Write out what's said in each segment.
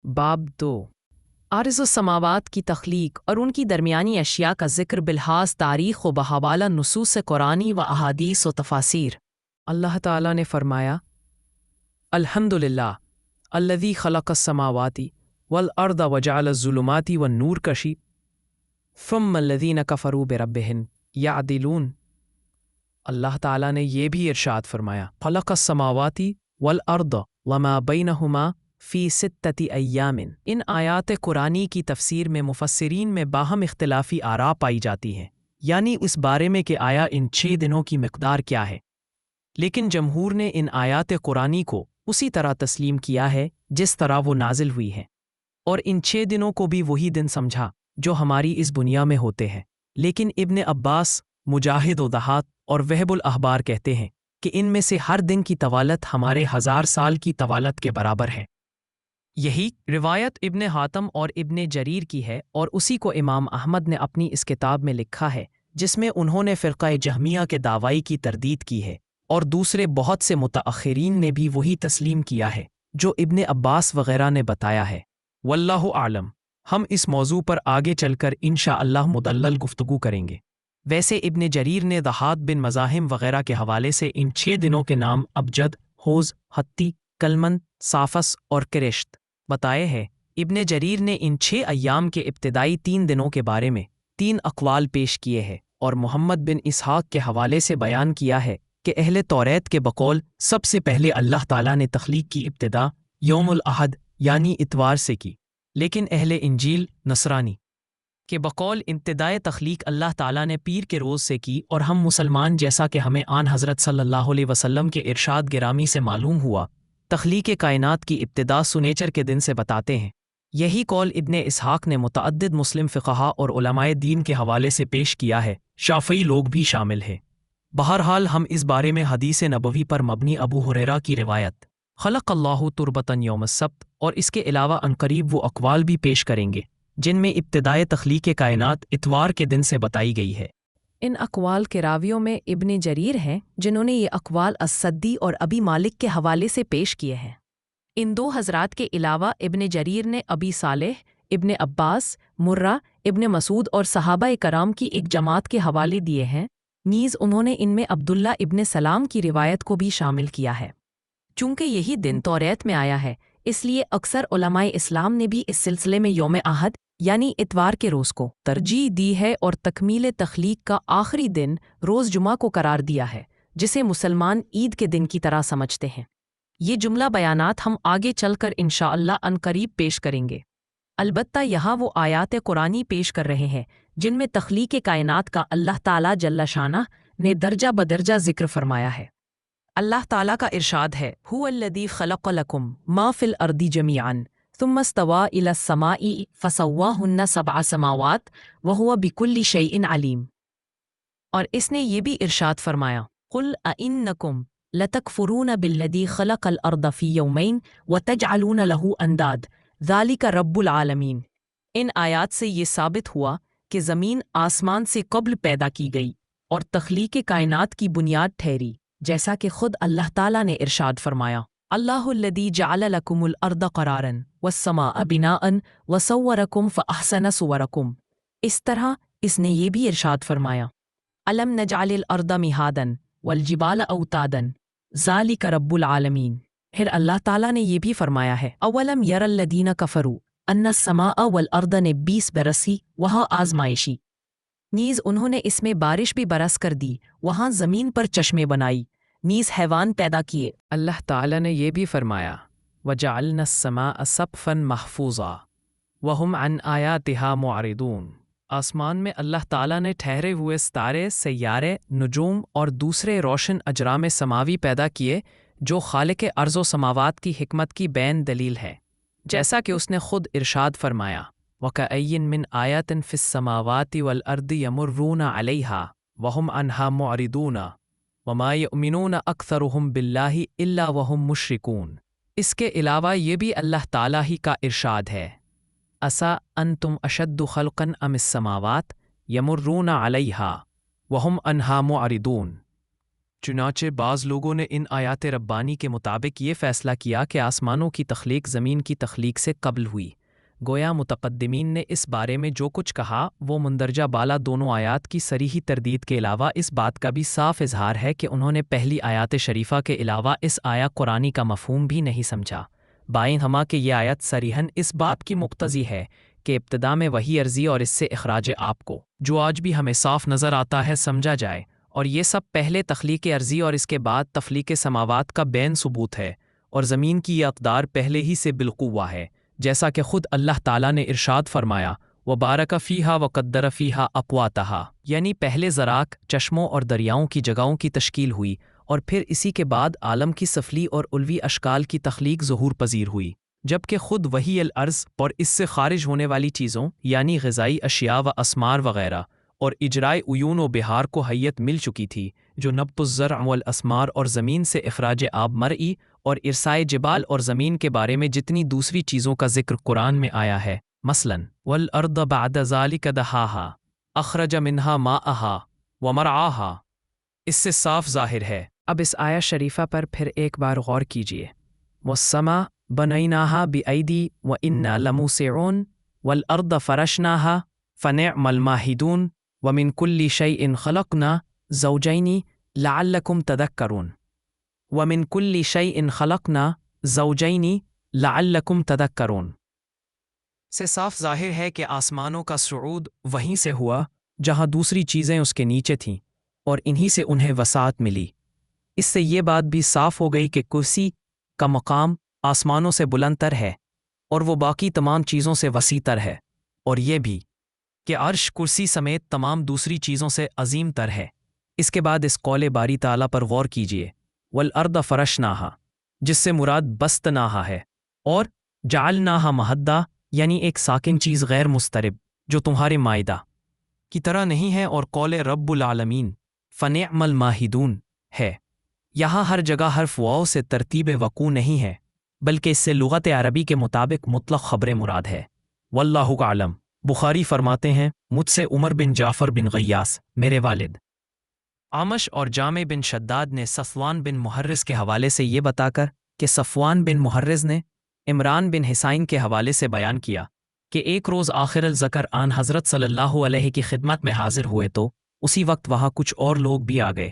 باب 2 عارض السماوات کی تخلیق اور ان کی درمیانی اشیاء کا ذکر بلحاظ تاریخ و بحوالہ نصوص قرآنی و احادیث و تفاسیر۔ اللہ تعالیٰ نے فرمایا، الحمدللہ الذی خلق السماوات والارض وجعل الظلمات والنور کشی ثم الذین کفروا بربہم یعدلون۔ اللہ تعالیٰ نے یہ بھی ارشاد فرمایا، خلق السماوات والارض وما بینہما فی ستۃ ایام۔ ان آیات قرآنی کی تفسیر میں مفسرین میں باہم اختلافی آراء پائی جاتی ہیں، یعنی اس بارے میں کہ آیا ان 6 دنوں کی مقدار کیا ہے، لیکن جمہور نے ان آیات قرآنی کو اسی طرح تسلیم کیا ہے جس طرح وہ نازل ہوئی ہیں، اور ان 6 دنوں کو بھی وہی دن سمجھا جو ہماری اس دنیا میں ہوتے ہیں۔ لیکن ابن عباس، مجاہد و ضحاک اور وہب الاحبار کہتے ہیں کہ ان میں سے ہر دن کی طوالت ہمارے 1000 سال کی طوالت کے برابر ہے۔ یہی روایت ابن حاتم اور ابن جریر کی ہے، اور اسی کو امام احمد نے اپنی اس کتاب میں لکھا ہے جس میں انہوں نے فرقہ جہمیہ کے دعوائی کی تردید کی ہے، اور دوسرے بہت سے متأخرین نے بھی وہی تسلیم کیا ہے جو ابن عباس وغیرہ نے بتایا ہے۔ واللہ اعلم۔ ہم اس موضوع پر آگے چل کر انشاءاللہ مدلل گفتگو کریں گے۔ ویسے ابن جریر نے ضحاک بن مزاحم وغیرہ کے حوالے سے ان 6 دنوں کے نام ابجد، ہوز، حتی، کلمن، صافس اور کرشت بتائے ہیں۔ ابن جریر نے ان 6 ایام کے ابتدائی 3 دنوں کے بارے میں 3 اقوال پیش کیے ہیں، اور محمد بن اسحاق کے حوالے سے بیان کیا ہے کہ اہل توریت کے بقول سب سے پہلے اللہ تعالیٰ نے تخلیق کی ابتدا یوم الاحد یعنی اتوار سے کی، لیکن اہل انجیل نصرانی کے بقول ابتدائے تخلیق اللہ تعالیٰ نے پیر کے روز سے کی، اور ہم مسلمان جیسا کہ ہمیں آن حضرت صلی اللہ علیہ وسلم کے ارشاد گرامی سے معلوم ہوا، تخلیق کائنات کی ابتدا سنیچر کے دن سے بتاتے ہیں۔ یہی قول ابن اسحاق نے متعدد مسلم فقہا اور علماء دین کے حوالے سے پیش کیا ہے، شافعی لوگ بھی شامل ہیں۔ بہرحال ہم اس بارے میں حدیث نبوی پر مبنی ابو ہریرہ کی روایت خلق اللہ تربتاً یوم السبت اور اس کے علاوہ عنقریب وہ اقوال بھی پیش کریں گے جن میں ابتدائے تخلیق کائنات اتوار کے دن سے بتائی گئی ہے۔ ان اقوال کے راویوں میں ابن جریر ہیں جنہوں نے یہ اقوال السدی اور ابی مالک کے حوالے سے پیش کیے ہیں۔ ان 2 حضرات کے علاوہ ابن جریر نے ابی صالح، ابن عباس، مرہ، ابن مسعود اور صحابہ کرام کی ایک جماعت کے حوالے دیے ہیں، نیز انہوں نے ان میں عبداللہ ابن سلام کی روایت کو بھی شامل کیا ہے۔ چونکہ یہی دن توریت میں آیا ہے، اس لیے اکثر علماء اسلام نے بھی اس سلسلے میں یوم احد یعنی اتوار کے روز کو ترجیح دی ہے، اور تکمیل تخلیق کا آخری دن روز جمعہ کو قرار دیا ہے، جسے مسلمان عید کے دن کی طرح سمجھتے ہیں۔ یہ جملہ بیانات ہم آگے چل کر انشاءاللہ عنقریب پیش کریں گے۔ البتہ یہاں وہ آیات قرآنی پیش کر رہے ہیں جن میں تخلیق کائنات کا اللہ تعالیٰ جل شانہ نے درجہ بدرجہ ذکر فرمایا ہے۔ اللہ تعالیٰ کا ارشاد ہے، هو الذی خلق لکم ما فی الارض جمیعا ثم استوى الى السماء فسواهن 7 سماوات وهو بكل شیء علیم۔ اور اس نے یہ بھی ارشاد فرمایا، قل أئنکم لتکفرون بالذی خلق الارض فی یومین وتجعلون له انداد ذلک رب العالمین۔ ان آیات سے یہ ثابت ہوا کہ زمین آسمان سے قبل پیدا کی گئی اور تخلیق کائنات کی بنیاد ٹھہری، جیسا کہ خود اللہ تعالیٰ نے ارشاد فرمایا، اللہ الذی جعل لکم الارض قرارا والسماء بناء وصورکم فاحسن صورکم۔ اس طرح اس نے یہ بھی ارشاد فرمایا، الم نجعل الارض مہادا والجبال اوتادا ذالک رب العالمین۔ پھر اللہ تعالیٰ نے یہ بھی فرمایا ہے، اولم یر الذین کفروا ان السماء والارض نے 20 برسی وہاں آزمائشی، نیز انہوں نے اس میں بارش بھی برس کر دی، وہاں زمین پر چشمے بنائی، نیز حیوان پیدا کیے۔ اللہ تعالیٰ نے یہ بھی فرمایا، وَجَعَلْنَا السَّمَاءَ سَقْفًا مَحْفُوظًا وَهُمْ عَنْ آيَاتِهَا مُعْرِضُونَ۔ آسمان میں اللہ تعالیٰ نے ٹھہرے ہوئے ستارے، سیارے، نجوم اور دوسرے روشن اجرام سماوی پیدا کیے جو خالق ارض و سماوات کی حکمت کی بین دلیل ہے، جیسا کہ اس نے خود ارشاد فرمایا، وَكَأَيٍّ مِّنْ آيَاتٍ فِي السَّمَاوَاتِ وَالْأَرْضِ يَمُرُّونَ عَلَيْهَا وَهُمْ عَنْهَا مُعْرِضُونَ وَمَا يُؤْمِنُونَ أَكْثَرُهُمْ بِاللَّهِ إِلَّا وَهُمْ مُشْرِكُونَ۔ اس کے علاوہ یہ بھی اللہ تعالیٰ ہی کا ارشاد ہے، أَسَا أَنْتُمْ أَشَدُّ خَلْقًا أَمِ السَّمَاوَاتُ يَمُرُّونَ عَلَيْهَا وَهُمْ عَنْهَا مُعْرِضُونَ۔ چنانچہ بعض لوگوں نے ان آیات ربانی کے مطابق یہ فیصلہ کیا کہ آسمانوں کی تخلیق زمین کی تخلیق سے قبل ہوئی۔ گویا متقدمین نے اس بارے میں جو کچھ کہا وہ مندرجہ بالا دونوں آیات کی صریحی تردید کے علاوہ اس بات کا بھی صاف اظہار ہے کہ انہوں نے پہلی آیات شریفہ کے علاوہ اس آیا قرآنی کا مفہوم بھی نہیں سمجھا، بائیں ہما کہ یہ آیت صریحاً اس بات کی مقتضی ہے کہ ابتدا میں وحی عرضی اور اس سے اخراج آپ کو، جو آج بھی ہمیں صاف نظر آتا ہے، سمجھا جائے، اور یہ سب پہلے تخلیق عرضی اور اس کے بعد تخلیق سماوات کا بین ثبوت ہے، اور زمین کی یہ اقدار پہلے ہی سے بالقوہ ہے، جیسا کہ خود اللہ تعالیٰ نے ارشاد فرمایا وَبَارَكَ فِيهَا وَقَدَّرَ فِيهَا أَقْوَاتَهَا، یعنی پہلے زراعت، چشموں اور دریاؤں کی جگہوں کی تشکیل ہوئی اور پھر اسی کے بعد عالم کی سفلی اور علوی اشکال کی تخلیق ظہور پذیر ہوئی، جبکہ خود وہی الارض اور اس سے خارج ہونے والی چیزوں یعنی غذائی اشیاء و اسمار وغیرہ اور اجرائے عیون و بہار کو حیت مل چکی تھی، جو نبت الزرع والاسمار اور زمین سے اخراج آب مرئی اور ارسائے جبال اور زمین کے بارے میں جتنی دوسری چیزوں کا ذکر قرآن میں آیا ہے، مثلاً والارض بعد ذلك دحاها اخرج منها ماءها ومرعاها، اس سے صاف ظاہر ہے۔ اب اس آیہ شریفہ پر پھر ایک بار غور کیجیے، والسماء بنيناها بأيدي وإنا لموسعون والأرض فرشناها فنعم الماهدون ومن كل شيء خلقنا زوجين لعلكم تذكرون ومن كل شيء خلقنا زوجين لعلكم تذكرون، سے صاف ظاہر ہے کہ آسمانوں کا صعود وہیں سے ہوا جہاں دوسری چیزیں اس کے نیچے تھیں اور انہی سے انہیں وسعت ملی۔ اس سے یہ بات بھی صاف ہو گئی کہ کرسی کا مقام آسمانوں سے بلند تر ہے اور وہ باقی تمام چیزوں سے وسیع تر ہے، اور یہ بھی کہ عرش کرسی سمیت تمام دوسری چیزوں سے عظیم تر ہے۔ اس کے بعد اس قول باری تعالیٰ پر غور کیجیے، والارض فرشناہا، جس سے مراد بستناہا ہے، اور جعلناہا مہدا، یعنی ایک ساکن چیز غیر مضطرب جو تمہارے مائدہ کی طرح نہیں ہے، اور قول رب العالمین فنعم الماہدون ہے۔ یہاں ہر جگہ حرف واو سے ترتیب وقوع نہیں ہے، بلکہ اس سے لغت عربی کے مطابق مطلق خبر مراد ہے۔ واللہ اعلم۔ بخاری فرماتے ہیں، مجھ سے عمر بن جعفر بن غیاس میرے والد عامش اور جامع بن شداد نے صفوان بن محرز کے حوالے سے یہ بتا کر کہ صفوان بن محرز نے عمران بن حسین کے حوالے سے بیان کیا کہ ایک روز آخر الذکر آن حضرت صلی اللہ علیہ کی خدمت میں حاضر ہوئے تو اسی وقت وہاں کچھ اور لوگ بھی آ گئے،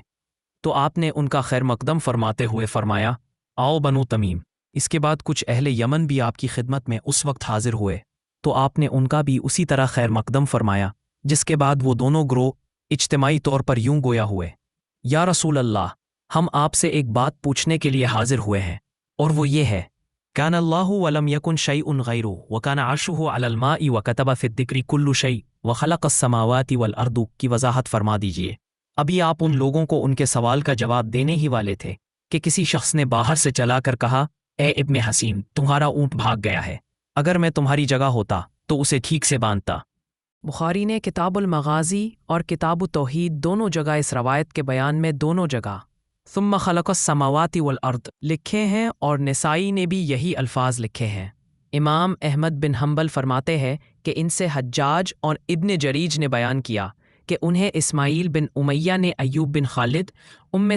تو آپ نے ان کا خیر مقدم فرماتے ہوئے فرمایا، آؤ بنو تمیم۔ اس کے بعد کچھ اہل یمن بھی آپ کی خدمت میں اس وقت حاضر ہوئے، تو آپ نے ان کا بھی اسی طرح خیر مقدم فرمایا، جس کے بعد وہ دونوں گروہ اجتماعی طور پر یوں گویا ہوئے، یا رسول اللہ، ہم آپ سے ایک بات پوچھنے کے لیے حاضر ہوئے ہیں، اور وہ یہ ہے، کان اللہ ولم یکن شیء غیرہ وکان عرشہ علی الماء وکتب فی الذکر کل شیء وخلق السماوات والارض کی وضاحت فرما دیجیے۔ ابھی آپ ان لوگوں کو ان کے سوال کا جواب دینے ہی والے تھے کہ کسی شخص نے باہر سے چلا کر کہا، اے ابن حسین، تمہارا اونٹ بھاگ گیا ہے، اگر میں تمہاری جگہ ہوتا تو اسے ٹھیک سے باندھتا۔ بخاری نے کتاب المغازی اور کتاب التوحید دونوں جگہ اس روایت کے بیان میں دونوں جگہ ثم خلق السماوات والارض لکھے ہیں، اور نسائی نے بھی یہی الفاظ لکھے ہیں۔ امام احمد بن حنبل فرماتے ہیں کہ ان سے حجاج اور ابن جریج نے بیان کیا کہ انہیں اسماعیل بن امیہ نے ایوب بن خالد،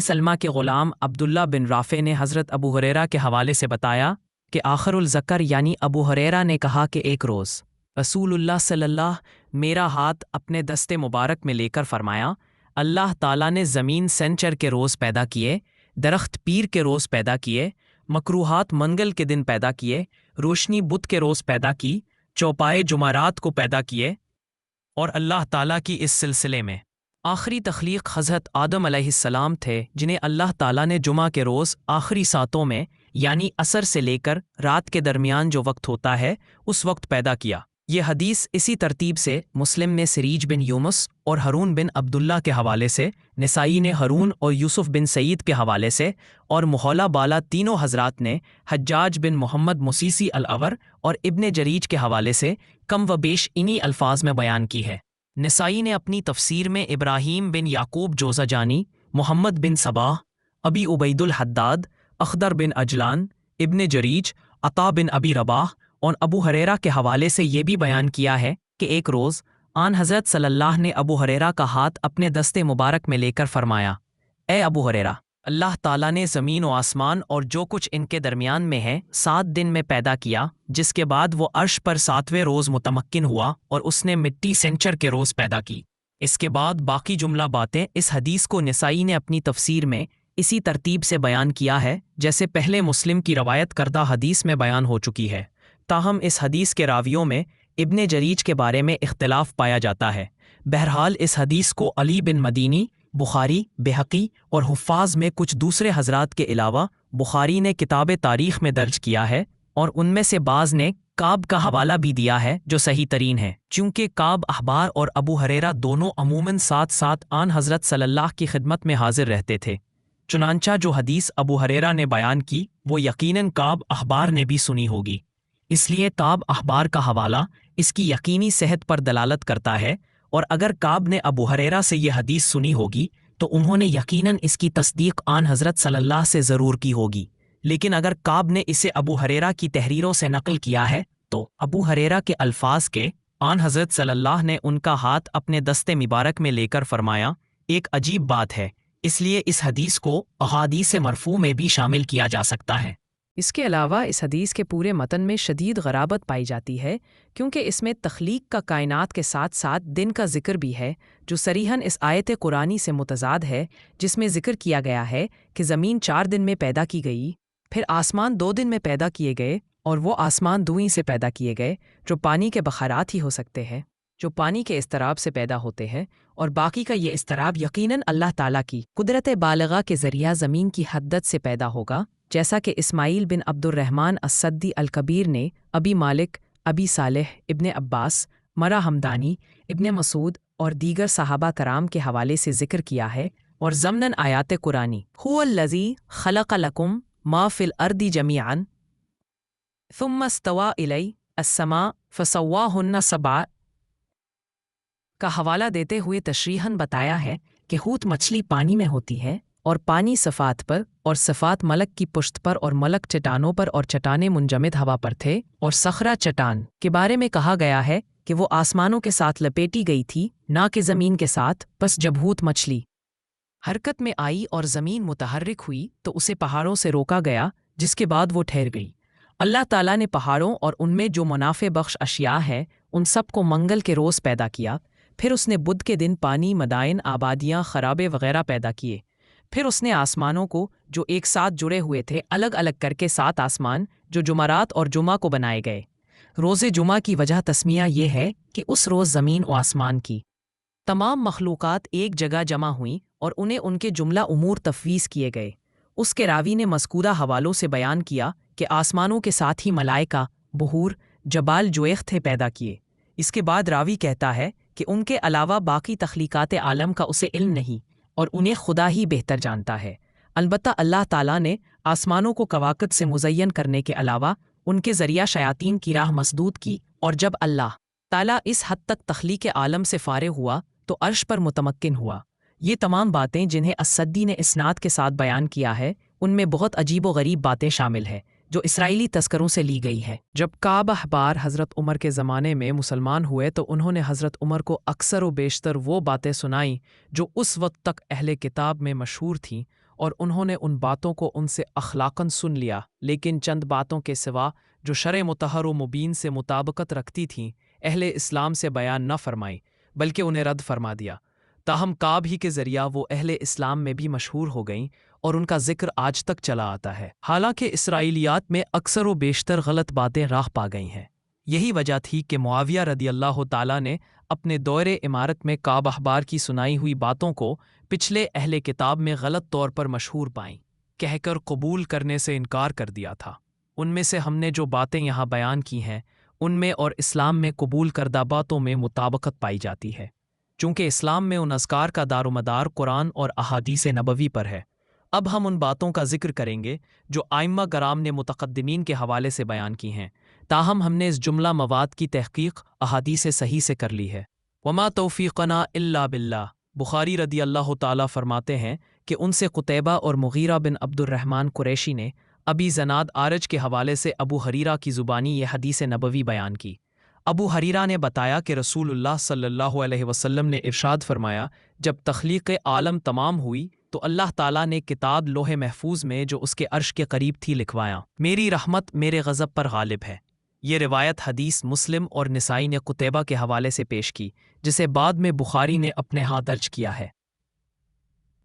سلمہ کے غلام عبداللہ بن رافع نے حضرت ابو ہریرہ کے حوالے سے بتایا کہ آخر الذکر یعنی ابو ہریرہ نے کہا کہ ایک روز رسول اللہ صلی اللہ میرا ہاتھ اپنے دستے مبارک میں لے کر فرمایا، اللہ تعالیٰ نے زمین سنچر کے روز پیدا کیے، درخت پیر کے روز پیدا کیے، مکروہات منگل کے دن پیدا کیے، روشنی بدھ کے روز پیدا کی، چوپائے جمعرات کو پیدا کیے، اور اللہ تعالیٰ کی اس سلسلے میں آخری تخلیق حضرت آدم علیہ السلام تھے، جنہیں اللہ تعالیٰ نے جمعہ کے روز آخری ساتوں میں یعنی عصر سے لے کر رات کے درمیان جو وقت ہوتا ہے اس وقت پیدا کیا۔ یہ حدیث اسی ترتیب سے مسلم میں سریج بن یونس اور ہارون بن عبداللہ کے حوالے سے، نسائی نے ہارون اور یوسف بن سعید کے حوالے سے، اور محولہ بالا تینوں حضرات نے حجاج بن محمد مسیسی الاور اور ابن جریج کے حوالے سے کم و بیش انہی الفاظ میں بیان کی ہے۔ نسائی نے اپنی تفسیر میں ابراہیم بن یعقوب جوزجانی، محمد بن صباح، ابی عبید الحداد، اخدر بن اجلان، ابن جریج، عطا بن ابی رباح اور ابو ہریرہ کے حوالے سے یہ بھی بیان کیا ہے کہ ایک روز آن حضرت صلی اللہ نے ابو ہریرہ کا ہاتھ اپنے دستے مبارک میں لے کر فرمایا، اے ابو ہریرہ، اللہ تعالیٰ نے زمین و آسمان اور جو کچھ ان کے درمیان میں ہے 7 دن میں پیدا کیا، جس کے بعد وہ عرش پر 7ویں روز متمکن ہوا اور اس نے مٹی سنچر کے روز پیدا کی۔ اس کے بعد باقی جملہ باتیں اس حدیث کو نسائی نے اپنی تفسیر میں اسی ترتیب سے بیان کیا ہے جیسے پہلے مسلم کی روایت کردہ حدیث میں بیان ہو چکی ہے۔ تاہم اس حدیث کے راویوں میں ابن جریج کے بارے میں اختلاف پایا جاتا ہے۔ بہرحال اس حدیث کو علی بن مدینی، بخاری، بہقی اور حفاظ میں کچھ دوسرے حضرات کے علاوہ بخاری نے کتاب تاریخ میں درج کیا ہے، اور ان میں سے بعض نے کعب کا حوالہ بھی دیا ہے جو صحیح ترین ہے، چونکہ کعب احبار اور ابو ہریرہ دونوں عموماً ساتھ ساتھ آن حضرت صلی اللہ کی خدمت میں حاضر رہتے تھے۔ چنانچہ جو حدیث ابو ہریرہ نے بیان کی وہ یقیناً کعب احبار نے بھی سنی ہوگی، اس لیے کعب احبار کا حوالہ اس کی یقینی صحت پر دلالت کرتا ہے، اور اگر کعب نے ابو ہریرہ سے یہ حدیث سنی ہوگی تو انہوں نے یقیناً اس کی تصدیق آن حضرت صلی اللہ سے ضرور کی ہوگی، لیکن اگر کعب نے اسے ابو ہریرہ کی تحریروں سے نقل کیا ہے تو ابو ہریرہ کے الفاظ کے آن حضرت صلی اللہ نے ان کا ہاتھ اپنے دست مبارک میں لے کر فرمایا ایک عجیب بات ہے، اس لیے اس حدیث کو احادیث مرفوع میں بھی شامل کیا جا سکتا ہے۔ اس کے علاوہ اس حدیث کے پورے متن میں شدید غرابت پائی جاتی ہے، کیونکہ اس میں تخلیق کا کائنات کے ساتھ ساتھ دن کا ذکر بھی ہے، جو صریحاً اس آیت قرآنی سے متضاد ہے جس میں ذکر کیا گیا ہے کہ زمین 4 دن میں پیدا کی گئی، پھر آسمان 2 دن میں پیدا کیے گئے، اور وہ آسمان دوئیں سے پیدا کیے گئے جو پانی کے بخارات ہی ہو سکتے ہیں، جو پانی کے اضطراب سے پیدا ہوتے ہیں، اور باقی کا یہ اضطراب یقیناً اللہ تعالیٰ کی قدرت بالغہ کے ذریعہ زمین کی حدت سے پیدا ہوگا، جیسا کہ اسماعیل بن عبد الرحمن السدی الکبیر نے ابی مالک، ابی صالح، ابن عباس، مرہ ہمدانی، ابن مسعود اور دیگر صحابہ کرام کے حوالے سے ذکر کیا ہے، اور ضمناً آیات قرآنی هو الذی خلق لکم ما فی الارض جمیعا ثم استوى الی السماء فسواہن سبع کا حوالہ دیتے ہوئے تشریحاً بتایا ہے کہ حوت مچھلی پانی میں ہوتی ہے، اور پانی صفات پر، اور صفات ملک کی پشت پر، اور ملک چٹانوں پر، اور چٹانیں منجمد ہوا پر تھے، اور صخرہ چٹان کے بارے میں کہا گیا ہے کہ وہ آسمانوں کے ساتھ لپیٹی گئی تھی نہ کہ زمین کے ساتھ، بس جب حوت مچھلی حرکت میں آئی اور زمین متحرک ہوئی تو اسے پہاڑوں سے روکا گیا، جس کے بعد وہ ٹھہر گئی۔ اللہ تعالیٰ نے پہاڑوں اور ان میں جو منافع بخش اشیاء ہے ان سب کو منگل کے روز پیدا کیا، پھر اس نے بدھ کے دن پانی، مدائن، آبادیاں، خرابے وغیرہ پیدا کیے، پھر اس نے آسمانوں کو جو ایک ساتھ جڑے ہوئے تھے الگ الگ کر کے 7 آسمان جو جمعرات اور جمعہ کو بنائے گئے۔ روز جمعہ کی وجہ تسمیہ یہ ہے کہ اس روز زمین و آسمان کی تمام مخلوقات ایک جگہ جمع ہوئیں اور انہیں ان کے جملہ امور تفویض کیے گئے۔ اس کے راوی نے مذکورہ حوالوں سے بیان کیا کہ آسمانوں کے ساتھ ہی ملائکہ، بحور، جبال جویخ تھے پیدا کیے۔ اس کے بعد راوی کہتا ہے کہ ان کے علاوہ باقی تخلیقات عالم کا اسے علم نہیں، اور انہیں خدا ہی بہتر جانتا ہے۔ البتہ اللہ تعالیٰ نے آسمانوں کو کواکب سے مزین کرنے کے علاوہ ان کے ذریعہ شیاطین کی راہ مسدود کی، اور جب اللہ تعالیٰ اس حد تک تخلیق عالم سے فارغ ہوا تو عرش پر متمکن ہوا۔ یہ تمام باتیں جنہیں السدی نے اسناد کے ساتھ بیان کیا ہے ان میں بہت عجیب و غریب باتیں شامل ہیں جو اسرائیلی تذکروں سے لی گئی ہے۔ جب کعب احبار حضرت عمر کے زمانے میں مسلمان ہوئے تو انہوں نے حضرت عمر کو اکثر و بیشتر وہ باتیں سنائیں جو اس وقت تک اہل کتاب میں مشہور تھیں، اور انہوں نے ان باتوں کو ان سے اخلاقاً سن لیا، لیکن چند باتوں کے سوا جو شرع مطہر و مبین سے مطابقت رکھتی تھیں اہل اسلام سے بیان نہ فرمائیں بلکہ انہیں رد فرما دیا۔ تاہم کعب ہی کے ذریعہ وہ اہل اسلام میں بھی مشہور ہو گئیں، اور ان کا ذکر آج تک چلا آتا ہے، حالانکہ اسرائیلیات میں اکثر و بیشتر غلط باتیں راہ پا گئی ہیں۔ یہی وجہ تھی کہ معاویہ رضی اللہ تعالیٰ نے اپنے دور عمارت میں کعب احبار کی سنائی ہوئی باتوں کو پچھلے اہل کتاب میں غلط طور پر مشہور پائیں کہہ کر قبول کرنے سے انکار کر دیا تھا۔ ان میں سے ہم نے جو باتیں یہاں بیان کی ہیں ان میں اور اسلام میں قبول کردہ باتوں میں مطابقت پائی جاتی ہے، چونکہ اسلام میں ان اذکار کا دار و مدار قرآن اور احادیث نبوی پر ہے۔ اب ہم ان باتوں کا ذکر کریں گے جو ائمہ کرام نے متقدمین کے حوالے سے بیان کی ہیں، تاہم ہم نے اس جملہ مواد کی تحقیق احادیث صحیح سے کر لی ہے۔ وما توفیقنا الا باللہ، بخاری رضی اللہ تعالیٰ فرماتے ہیں کہ ان سے قتیبہ اور مغیرہ بن عبد الرحمن قریشی نے ابی زناد آرج کے حوالے سے ابو ہریرہ کی زبانی یہ حدیث نبوی بیان کی۔ ابو ہریرہ نے بتایا کہ رسول اللہ صلی اللہ علیہ وسلم نے ارشاد فرمایا، جب تخلیق عالم تمام ہوئی تو اللہ تعالیٰ نے کتاب لوح محفوظ میں جو اس کے عرش کے قریب تھی لکھوایا، میری رحمت میرے غضب پر غالب ہے۔ یہ روایت حدیث مسلم اور نسائی نے قتیبہ کے حوالے سے پیش کی، جسے بعد میں بخاری نے اپنے ہاں درج کیا ہے۔